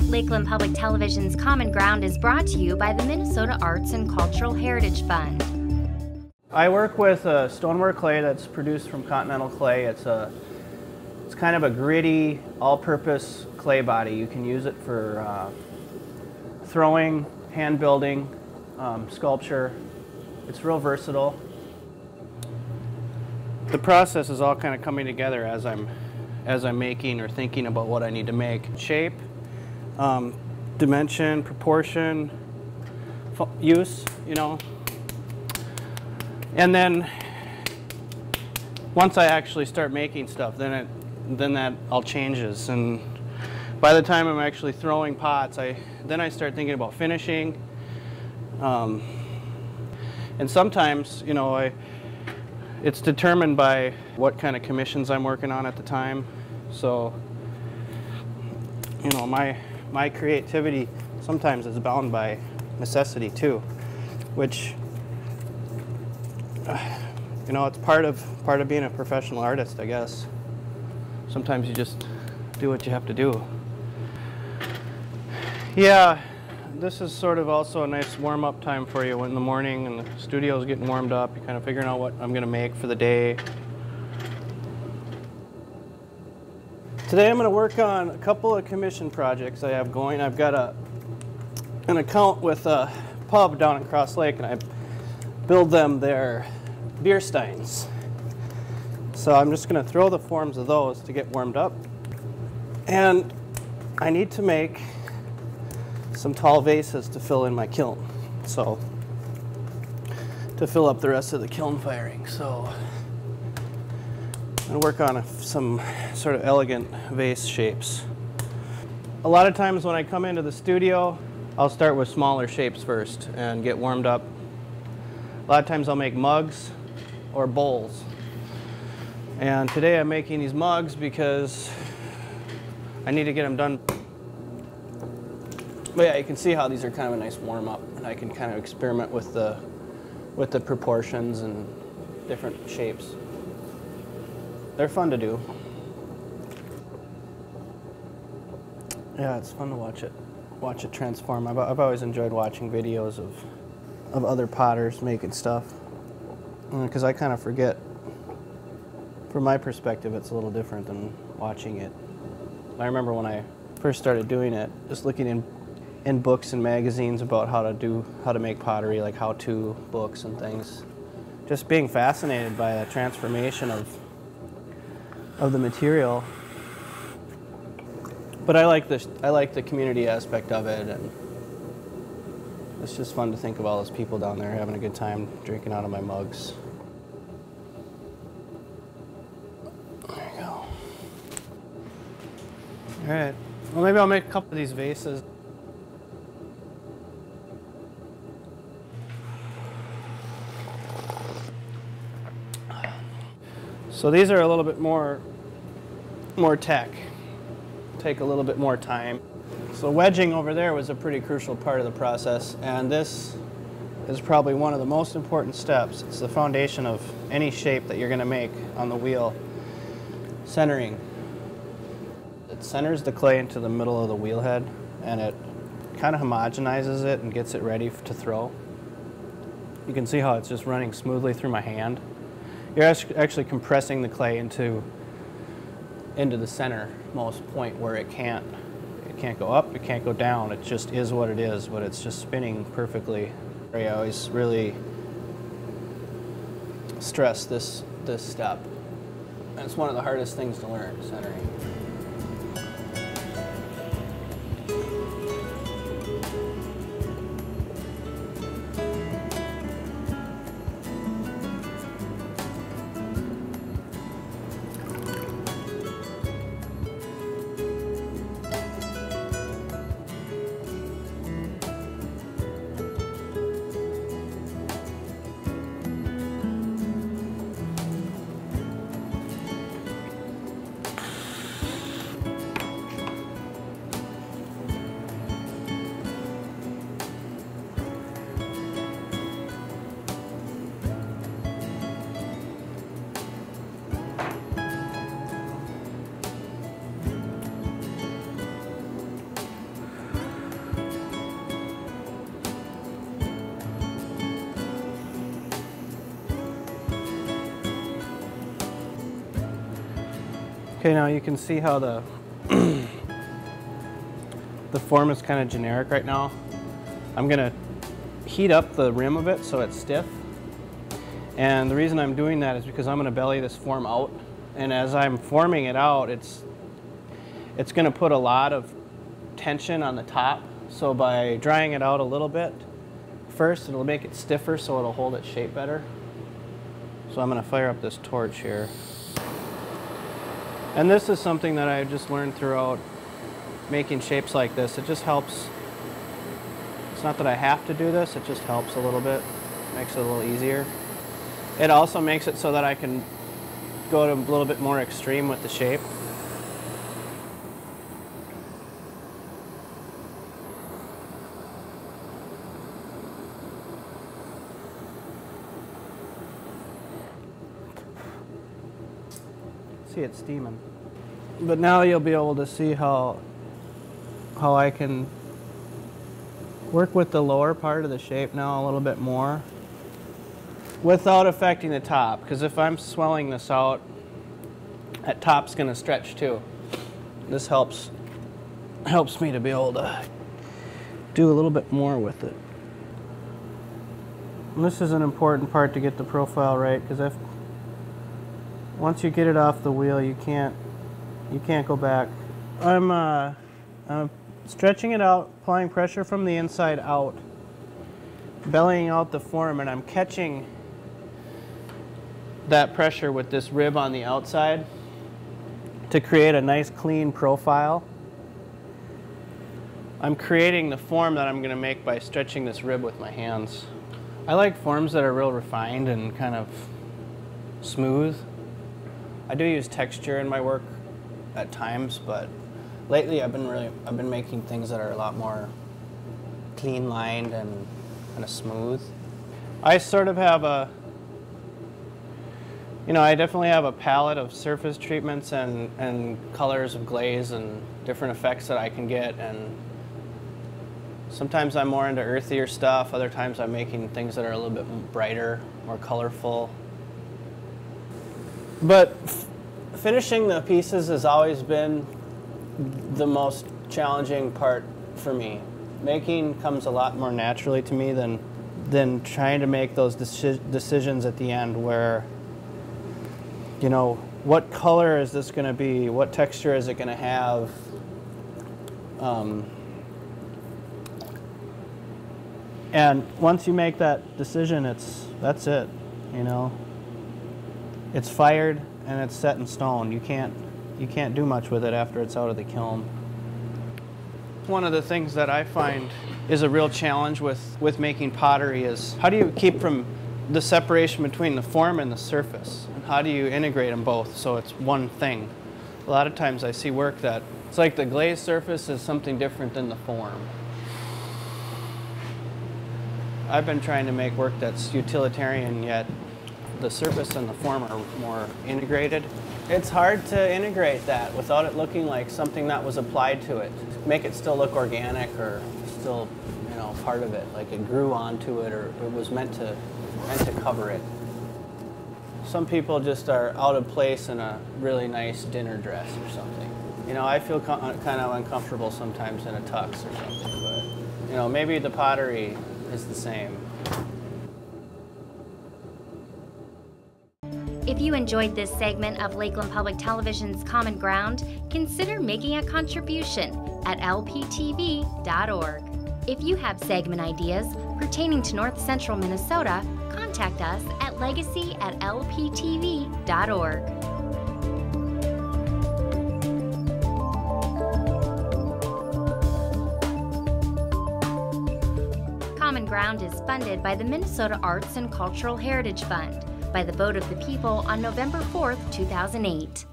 Lakeland Public Television's Common Ground is brought to you by the Minnesota Arts and Cultural Heritage Fund. I work with a stoneware clay that's produced from continental clay. It's kind of a gritty, all-purpose clay body. You can use it for throwing, hand building, sculpture. It's real versatile. The process is all kind of coming together as I'm making or thinking about what I need to make. Shape, dimension, proportion, use, you know. And then once I actually start making stuff, then that all changes. And by the time I'm actually throwing pots, then I start thinking about finishing. And sometimes, you know, it's determined by what kind of commissions I'm working on at the time. So, you know, my creativity sometimes is bound by necessity too, which, you know, it's part of being a professional artist, I guess. Sometimes you just do what you have to do. Yeah, this is sort of also a nice warm-up time for you in the morning, and the studio's getting warmed up. You're kind of figuring out what I'm going to make for the day. Today I'm going to work on a couple of commission projects I have going. I've got an account with a pub down in Crosslake, and I build them their beer steins. So I'm just going to throw the forms of those to get warmed up. And I need to make some tall vases to fill in my kiln. So to fill up the rest of the kiln firing. So I'm going to work on some sort of elegant vase shapes. A lot of times when I come into the studio, I'll start with smaller shapes first and get warmed up. A lot of times I'll make mugs or bowls. And today I'm making these mugs because I need to get them done. But yeah, you can see how these are kind of a nice warm-up, and I can kind of experiment with the proportions and different shapes. They're fun to do. Yeah, it's fun to watch it transform. I've always enjoyed watching videos of other potters making stuff, because I kind of forget. From my perspective, it's a little different than watching it. I remember when I first started doing it, just looking in books and magazines about how to make pottery, like how-to books and things. Just being fascinated by the transformation of the material. But I like the community aspect of it, and it's just fun to think of all those people down there having a good time drinking out of my mugs. There you go. All right. Well, maybe I'll make a couple of these vases. So these are a little bit more tech. Take a little bit more time. So wedging over there was a pretty crucial part of the process, and this is probably one of the most important steps. It's the foundation of any shape that you're going to make on the wheel. Centering. It centers the clay into the middle of the wheel head, and it kind of homogenizes it and gets it ready to throw. You can see how it's just running smoothly through my hand. You're actually compressing the clay into the centermost point where it can't go up, it can't go down. It just is what it is, but it's just spinning perfectly. I always really stress this step. And it's one of the hardest things to learn, centering. Okay, now you can see how the the form is kind of generic right now. I'm gonna heat up the rim of it so it's stiff. And the reason I'm doing that is because I'm gonna belly this form out. And as I'm forming it out, it's gonna put a lot of tension on the top. So by drying it out a little bit first, it'll make it stiffer so it'll hold its shape better. So I'm gonna fire up this torch here. And this is something that I just learned throughout making shapes like this. It just helps. It's not that I have to do this, it just helps a little bit. Makes it a little easier. It also makes it so that I can go to a little bit more extreme with the shape. See it steaming. But now you'll be able to see how I can work with the lower part of the shape now a little bit more without affecting the top, because if I'm swelling this out, that top's going to stretch too. This helps me to be able to do a little bit more with it. And this is an important part to get the profile right, because once you get it off the wheel, you can't go back. I'm stretching it out, applying pressure from the inside out, bellying out the form, and I'm catching that pressure with this rib on the outside to create a nice clean profile. I'm creating the form that I'm going to make by stretching this rib with my hands. I like forms that are real refined and kind of smooth. I do use texture in my work at times, but lately I've been making things that are a lot more clean lined and kind of smooth. I sort of have I definitely have a palette of surface treatments and colors of glaze and different effects that I can get, and sometimes I'm more into earthier stuff, other times I'm making things that are a little bit brighter, more colorful. But finishing the pieces has always been the most challenging part for me. Making comes a lot more naturally to me than trying to make those decisions at the end where, what color is this going to be? What texture is it going to have? And once you make that decision, that's it, It's fired and it's set in stone. You can't do much with it after it's out of the kiln. One of the things that I find is a real challenge with making pottery is how do you keep from the separation between the form and the surface? And how do you integrate them both so it's one thing? A lot of times I see work that it's like the glazed surface is something different than the form. I've been trying to make work that's utilitarian, yet the surface and the form are more integrated. It's hard to integrate that without it looking like something that was applied to it. Make it still look organic or still, part of it, like it grew onto it or it was meant to cover it. Some people just are out of place in a really nice dinner dress or something. I feel kind of uncomfortable sometimes in a tux or something, but maybe the pottery is the same. If you enjoyed this segment of Lakeland Public Television's Common Ground, consider making a contribution at lptv.org. If you have segment ideas pertaining to North Central Minnesota, contact us at legacy@lptv.org. Common Ground is funded by the Minnesota Arts and Cultural Heritage Fund by the vote of the people on November 4th, 2008.